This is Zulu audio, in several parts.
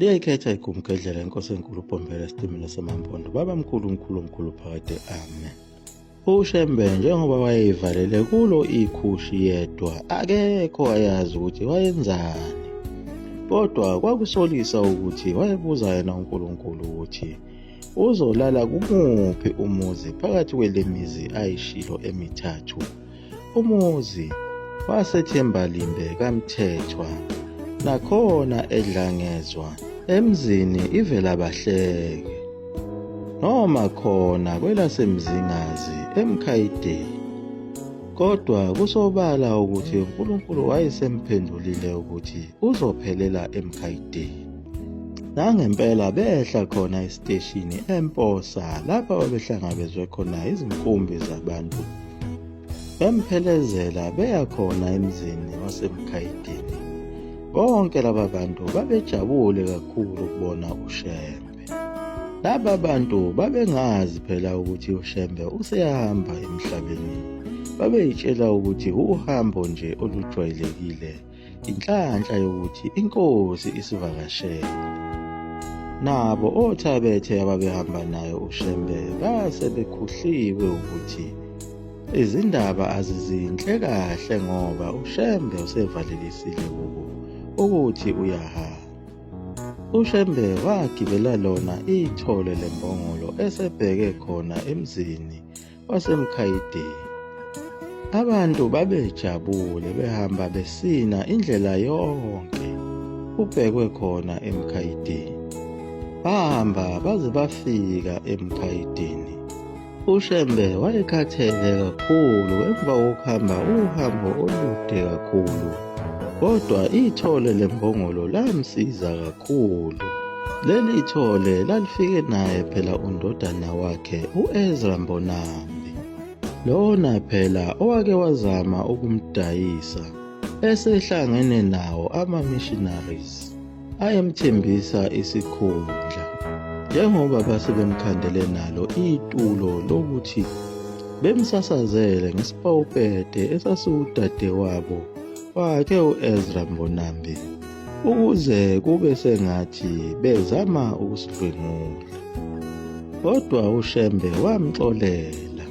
liyayikhetha igumgedlela inkosi enkulu uBhombela esitimela samampondo babamkhulu umkhulu phakade amen. UShembe njengoba wayeyivalele kulo ikhushi yedwa akekho ayazi ukuthi wayenzani, kodwa kwakusolisa ukuthi wayebuza yena uNkulunkulu ukuthi uzolala kumuphi umuzi phakathi kwelemizi ayishilo emithathu. Umuzi waseThembalimbe kaMthethwa, nakhona eDlangezwa emzini iVelabahleke, noma khona kwelasemzingazi eMkhayideni. Kodwa kusobala ukuthi uNkulunkulu wayesemphendulile ukuthi uzophelela eMkhayideni. Nangempela behla khona esiteshini eMposa lapha babehlangabezwe khona izinkumbi zabantu, bemphelezela beya khona emzini waseMkhayideni. Bonke laba bantu babejabule kakhulu ukubona uShembe. Laba bantu babengazi phela ukuthi uShembe useyahamba emhlabeni, babeyitshela ukuthi uhambo nje olujwayelekile, inhlanhla yokuthi inkosi isivakashele. Nabo othabethe ababehamba nayo uShembe base bekhuhliwe ukuthi izindaba azizinhle kahle ngoba uShembe usevalelisile kubo ukuthi uyahamba. uShembe wagibela lona ithole lembongolo esebheke khona emzini waseMkhayideni. Abantu babejabule behamba besina indlela yonke ubhekwe khona eMkhayideni. Bahamba baze bafika eMkhayideni. uShembe wayekhathele kakhulu emva kokuhamba uhambo olude kakhulu, kodwa ithole lembongolo lamsiza kakhulu. Leli thole lalifike naye phela undodana wakhe uEzra Mbonambi, lona phela owake wazama ukumdayisa esehlangene nawo ama-missionaries ayemthembisa isikhundla, njengoba base bemkhandele nalo itulo lokuthi bemsasazele ngesipawupete esasiwudadewabo wakhe uEzra Mbonambi, ukuze kube sengathi bezama ukusidlwengula. Kodwa uShembe wamxolela,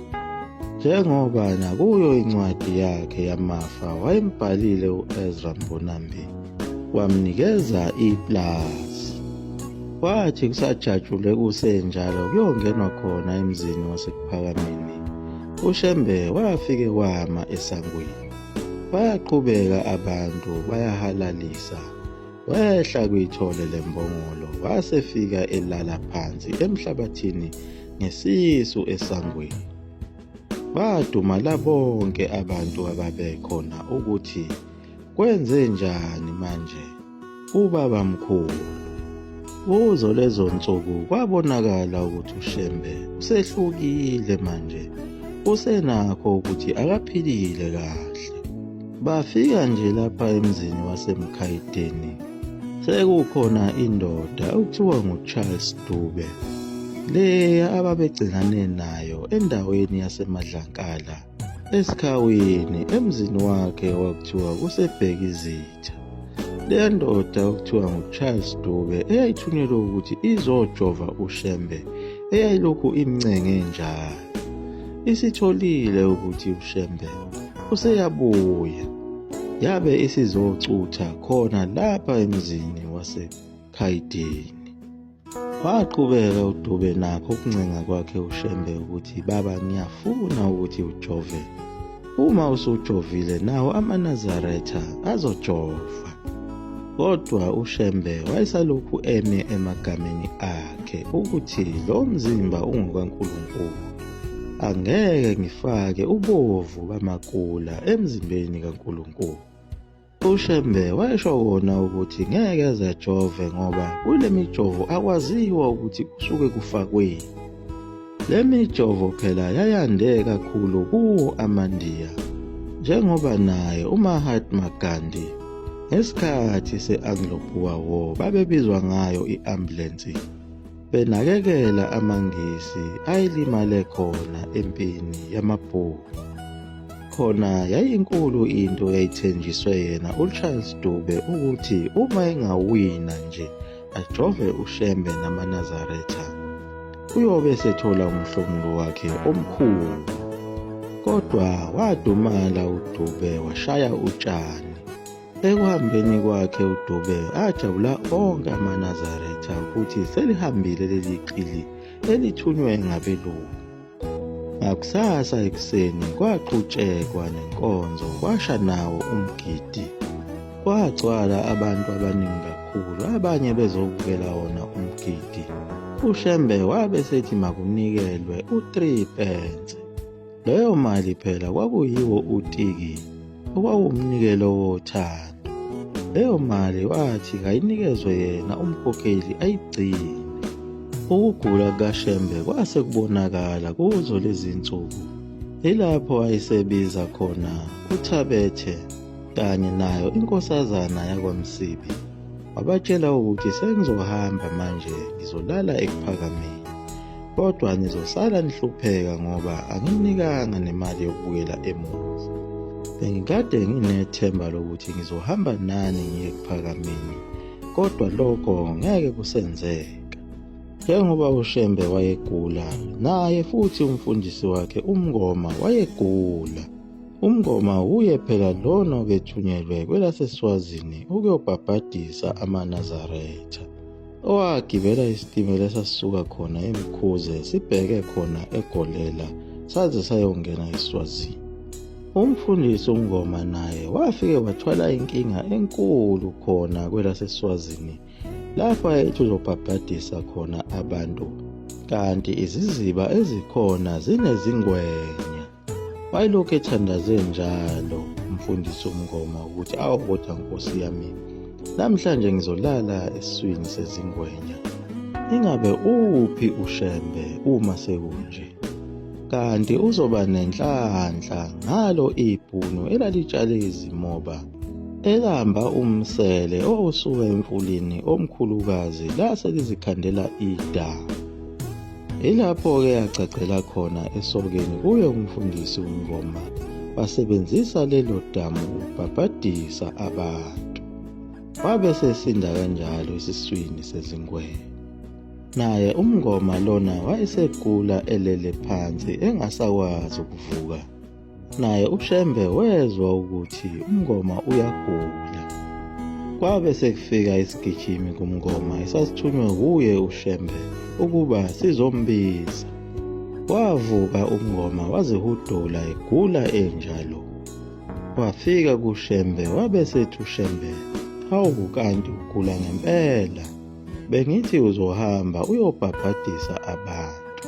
njengoba nakuyo incwadi yakhe yamafa wayembhalile uEzra Mbonambi, wamnikeza iplazi. Kwathi kusajatshule kusenjalo kuyongenwa khona emzini waseKuphakameni, uShembe wafike wama esangweni. Bayaqhubeka abantu bayahalalisa, wehla kwithole lembongolo wasefika elala phansi emhlabathini ngesisu esangweni. Badumala bonke abantu ababekhona ukuthi kwenze njani manje ubaba mkhulu. Kuzo lezo nsuku kwabonakala ukuthi uShembe usehlukile manje, usenakho ukuthi akaphilile kahle. Bafika nje lapha emzini waseMkhayideni, sekukhona indoda okuthiwa nguCharles Dube, leya ababegcinane nayo endaweni yaseMadlankala esikhawini emzini wakhe wakuthiwa kuseBhekizitha. Le ndoda okuthiwa nguCharles Dube eyayithunyelwe ukuthi izojova uShembe eyayilokhu imncenge njalo, isitholile ukuthi uShembe useyabuya, yabe isizocutha khona lapha emzini waseMkhayideni. Waqhubeka uDube nakho ukuncenga kwakhe uShembe ukuthi baba, ngiyafuna ukuthi ujove. Uma usujovile nawo amaNazaretha azojova. Kodwa uShembe wayesalokhu eme emagameni akhe ukuthi lo mzimba ungokaNkulunkulu, angeke ngifake ubovu bamakula emzimbeni kaNkulunkulu. uShembe wayesho kona ukuthi ngeke azajove ngoba kule mijovo akwaziwa ukuthi kusuke kufakweni. Le mijovo phela yayande kakhulu kuwo amaNdiya, njengoba naye uMahatma Gandhi ngesikhathi se-Anglo-Boer War babebizwa ngayo i-ambulensi, benakekela amangisi ayelimale khona empini yamabhunu. Khona yayinkulu into eyayithenjiswe yena uCharles Dube ukuthi uma engawina nje ajove uShembe namaNazaretha, uyobe esethola umhlomulo wakhe omkhulu. Kodwa wadumala uDube washaya utshani. Ekuhambeni kwakhe uDube ajabula onke amaNazaretha ukuthi selihambile leli qili elithunywe ngabelungu. Ngakusasa ekuseni kwaqhutshekwa nenkonzo, kwasha nawo umgidi. Kwagcwala abantu abaningi kakhulu, abanye bezobukela wona umgidi. uShembe wabe sethi makunikelwe u3 pence. Leyo mali phela kwakuyiwo utiki okwawumnikelo wothando. Leyo mali wathi kayinikezwe yena umkhokheli ayigcine. Ukugula kaShembe kwase kubonakala kuzo lezi nsuku. Ilapho ayisebiza khona uThabethe kanye nayo inkosazana yakwaMsibi. Wabatshela ukuthi sengizohamba manje, ngizolala eKuphakameni. Kodwa nizosala nihlupheka ngoba angininikanga nemali yokubuyela emuva. Bengikade nginethemba lokuthi ngizohamba nani ngiye eKuphakameni, kodwa lokho ngeke kusenzeka. Njengoba uShembe wayegula, naye futhi umfundisi wakhe uMngoma wayegula. uMngoma uye phela lona obethunyelwe kwelaseSwazini ukuyobhabhadisa amaNazaretha, owagibela isitimela esasuka khona eMkhuze sibheke khona eGolela saze sayongena eSwazini. Umfundisi uMngoma naye wafike wathwala inkinga enkulu khona kwelaseSwazini, lapho ayethi uzobhabhadisa khona abantu, kanti iziziba ezikhona zinezingwenya. Wayelokhu ethandaze njalo umfundisi uMngoma ukuthi kodwa Nkosi yami, namhlanje ngizolala esiswini sezingwenya. Ingabe uphi uShembe uma sekunje? Kanti uzoba nenhlanhla ngalo ibhunu elalitshale izimoba, elamba umsele osuka emfuleni omkhulukazi lase lizikhandela idamu. Ilapho-ke yacacela khona esokeni kuye umfundisi uMngoma, basebenzisa lelo damu ukubhabhadisa abantu. Wabe sesinda kanjalo esiswini sezingwenya. Naye uMngoma lona wayesegula elele phansi engasakwazi ukuvuka. Naye uShembe wezwa ukuthi uMngoma uyagula. Kwabe sekufika isigijimi kuMngoma esasithunywe kuye uShembe ukuba sizombiza. Wavuka uMngoma wazihudula egula enjalo. Wafika kuShembe wabe sethi uShembe, hawu kanti ugula ngempela. Bengithi uzohamba uyobhabhadisa abantu.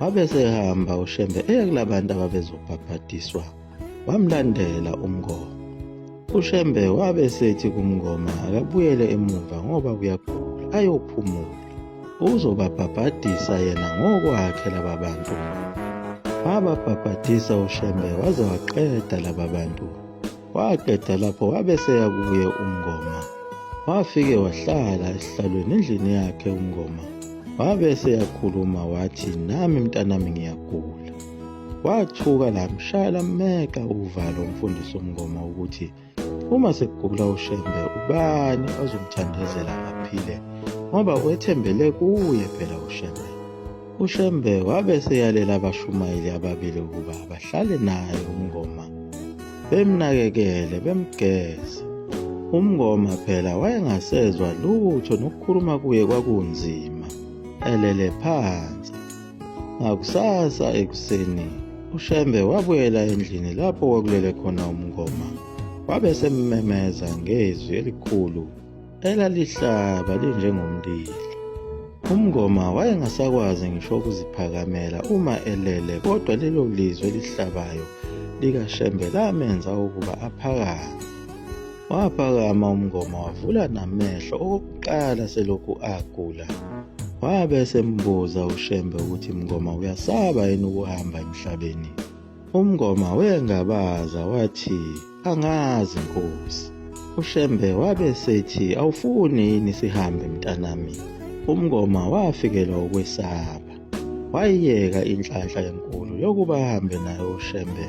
Wabe sehamba uShembe kulabantu ababezobhabhadiswa, wamlandela uMngoma. uShembe wabe sethi kuMngoma akabuyele emuva ngoba uyagula, ayophumula. Uzobabhabhadisa yena ngokwakhe laba bantu. Wababhabhadisa uShembe waze waqeda laba bantu. Waqeda lapho wabe seya kuye uMngoma. Wafike wahlala esihlalweni endlini yakhe uMngoma. Wabe seyakhuluma wathi, nami mntanami ngiyagula. Wathuka lamshaya lameka uvalo umfundisi uMngoma ukuthi uma sekugula uShembe ubani azomthandazela aphile, ngoba wethembele kuye phela uShembe. uShembe wabe seyalela abashumayeli ababili ukuba bahlale naye uMngoma, bemnakekele bemgeze. uMngoma phela wayengasezwa lutho nokukhuluma kuye kwakunzima, elele phansi. Ngakusasa ekuseni uShembe wabuyela endlini lapho kwakulele khona uMngoma. Wabe semmemeza ngezwi elikhulu elalihlaba linjengomlilo. uMngoma wayengasakwazi ngisho ukuziphakamela uma elele, kodwa lelo lizwi elihlabayo likaShembe lamenza ukuba aphakame. Waphakama uMngoma wavula namehlo okokuqala selokhu agula. Wabe sembuza uShembe ukuthi Mngoma uyasaba yini ukuhamba emhlabeni. uMngoma wengabaza wathi, angazi Nkosi. uShembe wabe sethi, awufuni yini sihambe mntanami? uMngoma wafikelwa ukwesaba. Wayiyeka inhlanhla enkulu yokuba ahambe naye uShembe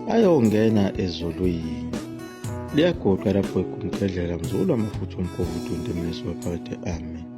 ayongena ezulwini. Liyagoqa lapho ekumkhedlela mzulu amafutha umkhulu untemesi waphakade. Amen.